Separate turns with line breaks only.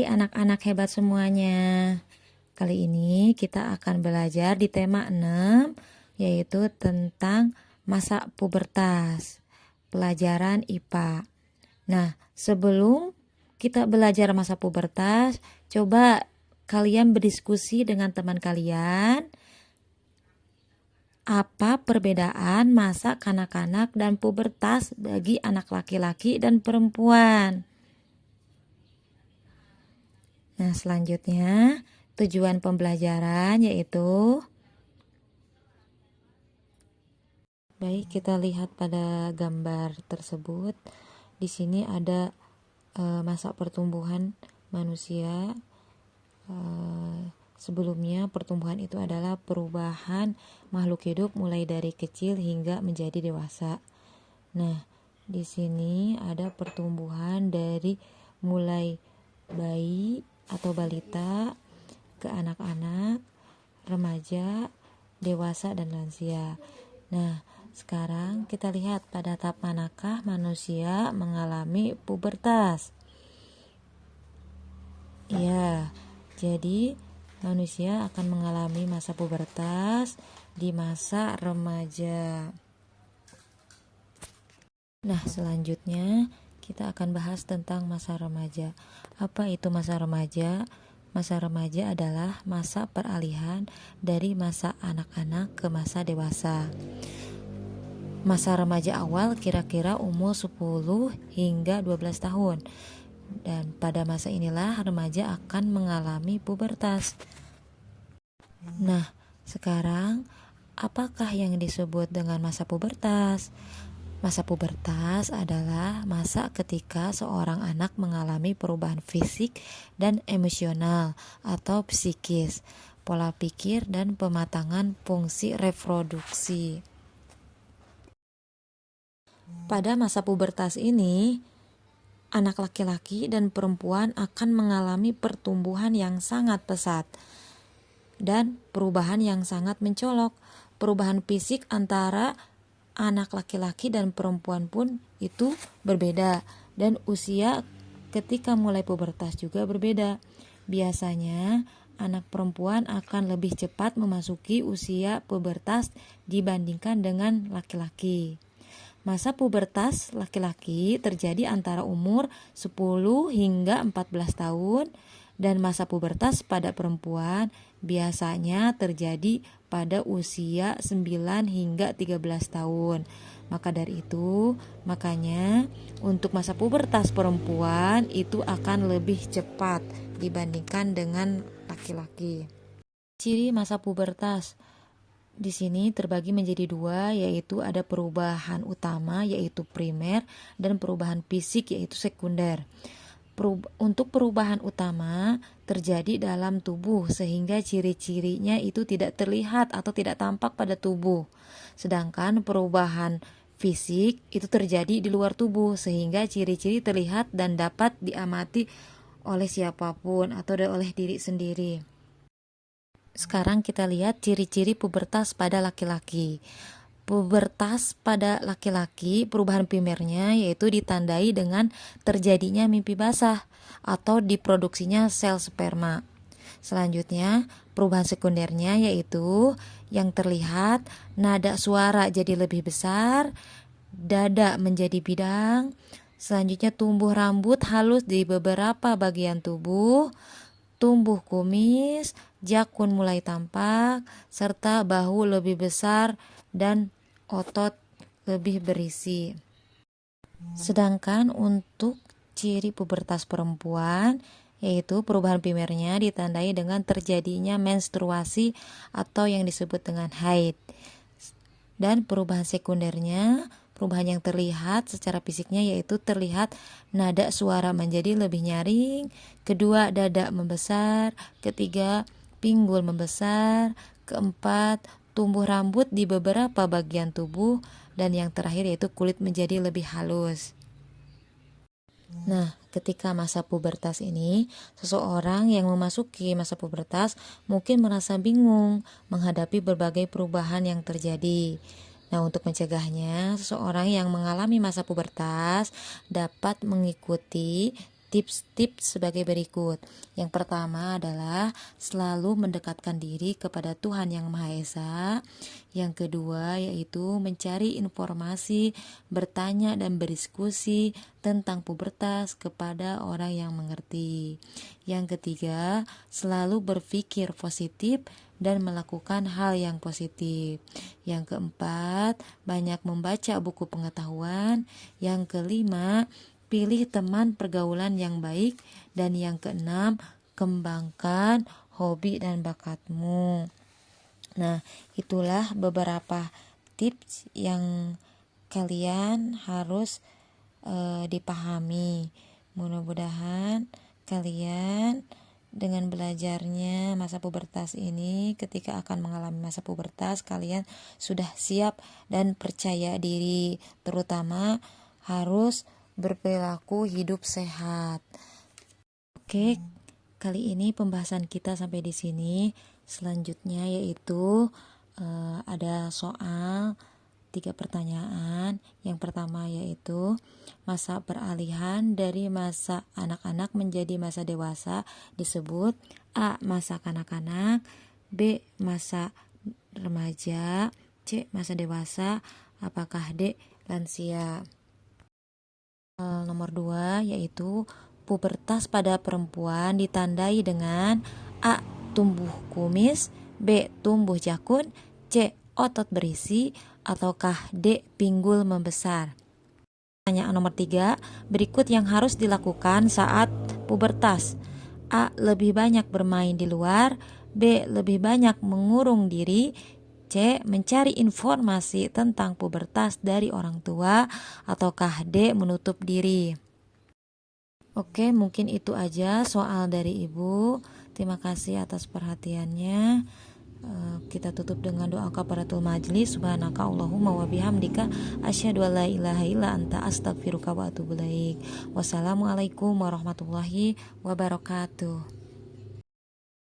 Hai anak-anak hebat semuanya. Kali ini kita akan belajar di tema 6, yaitu tentang masa pubertas, pelajaran IPA. Nah, sebelum kita belajar masa pubertas, coba kalian berdiskusi dengan teman kalian. Apa perbedaan masa kanak-kanak dan pubertas bagi anak laki-laki dan perempuan? Nah, selanjutnya tujuan pembelajaran yaitu baik, kita lihat pada gambar tersebut. Di sini ada masa pertumbuhan manusia. Sebelumnya pertumbuhan itu adalah perubahan makhluk hidup mulai dari kecil hingga menjadi dewasa. Nah, di sini ada pertumbuhan dari mulai bayi atau balita ke anak-anak, remaja, dewasa, dan lansia. Nah, sekarang kita lihat pada tahap manakah manusia mengalami pubertas. Ya, jadi manusia akan mengalami masa pubertas di masa remaja. Nah, selanjutnya kita akan bahas tentang masa remaja. Apa itu masa remaja? Masa remaja adalah masa peralihan dari masa anak-anak ke masa dewasa. Masa remaja awal kira-kira umur 10 hingga 12 tahun. Dan pada masa inilah remaja akan mengalami pubertas. Nah, sekarang apakah yang disebut dengan masa pubertas? Masa pubertas adalah masa ketika seorang anak mengalami perubahan fisik dan emosional atau psikis, pola pikir, dan pematangan fungsi reproduksi. Pada masa pubertas ini, anak laki-laki dan perempuan akan mengalami pertumbuhan yang sangat pesat dan perubahan yang sangat mencolok. Perubahan fisik antara anak laki-laki dan perempuan pun itu berbeda, dan usia ketika mulai pubertas juga berbeda. Biasanya anak perempuan akan lebih cepat memasuki usia pubertas dibandingkan dengan laki-laki. Masa pubertas laki-laki terjadi antara umur 10 hingga 14 tahun, dan masa pubertas pada perempuan biasanya terjadi pada usia 9 hingga 13 tahun. Maka dari itu, makanya untuk masa pubertas perempuan itu akan lebih cepat dibandingkan dengan laki-laki. Ciri masa pubertas di sini terbagi menjadi dua, yaitu ada perubahan utama yaitu primer dan perubahan fisik yaitu sekunder. Untuk perubahan utama terjadi dalam tubuh sehingga ciri-cirinya itu tidak terlihat atau tidak tampak pada tubuh. Sedangkan perubahan fisik itu terjadi di luar tubuh sehingga ciri-ciri terlihat dan dapat diamati oleh siapapun atau oleh diri sendiri. Sekarang kita lihat ciri-ciri pubertas pada laki-laki. Pubertas pada laki-laki, perubahan primernya yaitu ditandai dengan terjadinya mimpi basah atau diproduksinya sel sperma. Selanjutnya, perubahan sekundernya yaitu yang terlihat nada suara jadi lebih besar, dada menjadi bidang. Selanjutnya, tumbuh rambut halus di beberapa bagian tubuh, tumbuh kumis, jakun mulai tampak, serta bahu lebih besar dan otot lebih berisi. Sedangkan untuk ciri pubertas perempuan, yaitu perubahan primernya ditandai dengan terjadinya menstruasi atau yang disebut dengan haid. Dan perubahan sekundernya, perubahan yang terlihat secara fisiknya yaitu terlihat nada suara menjadi lebih nyaring, kedua dada membesar, ketiga pinggul membesar, keempat tumbuh rambut di beberapa bagian tubuh, dan yang terakhir yaitu kulit menjadi lebih halus. Nah, ketika masa pubertas ini, seseorang yang memasuki masa pubertas mungkin merasa bingung menghadapi berbagai perubahan yang terjadi. Nah, untuk mencegahnya, seseorang yang mengalami masa pubertas dapat mengikuti tips-tips sebagai berikut. Yang pertama adalah selalu mendekatkan diri kepada Tuhan Yang Maha Esa. Yang kedua yaitu mencari informasi, bertanya dan berdiskusi tentang pubertas kepada orang yang mengerti. Yang ketiga, selalu berpikir positif dan melakukan hal yang positif. Yang keempat, banyak membaca buku pengetahuan. Yang kelima, pilih teman pergaulan yang baik. Dan yang keenam, kembangkan hobi dan bakatmu. Nah, itulah beberapa tips yang kalian harus dipahami. Mudah-mudahan kalian dengan belajarnya masa pubertas ini, ketika akan mengalami masa pubertas, kalian sudah siap dan percaya diri, terutama harus berperilaku hidup sehat. Oke, kali ini pembahasan kita sampai di sini. Selanjutnya yaitu ada soal 3 pertanyaan. Yang pertama yaitu masa peralihan dari masa anak-anak menjadi masa dewasa disebut A. Masa kanak-kanak, B. Masa remaja, C. Masa dewasa, apakah D. Lansia? Nomor 2 yaitu pubertas pada perempuan ditandai dengan A. Tumbuh kumis, B. Tumbuh jakun, C. Otot berisi, ataukah D. Pinggul membesar? Pertanyaan nomor 3, berikut yang harus dilakukan saat pubertas. A. Lebih banyak bermain di luar, B. Lebih banyak mengurung diri, C. Mencari informasi tentang pubertas dari orang tua, ataukah D. Menutup diri? Oke, mungkin itu aja soal dari Ibu. Terima kasih atas perhatiannya. Kita tutup dengan doa kafaratul majlis. Subhanaka Allahumma wa bihamdika asyhadu an la ilaha illa anta astaghfiruka wa atubu ilaik. Wassalamualaikum warahmatullahi wabarakatuh.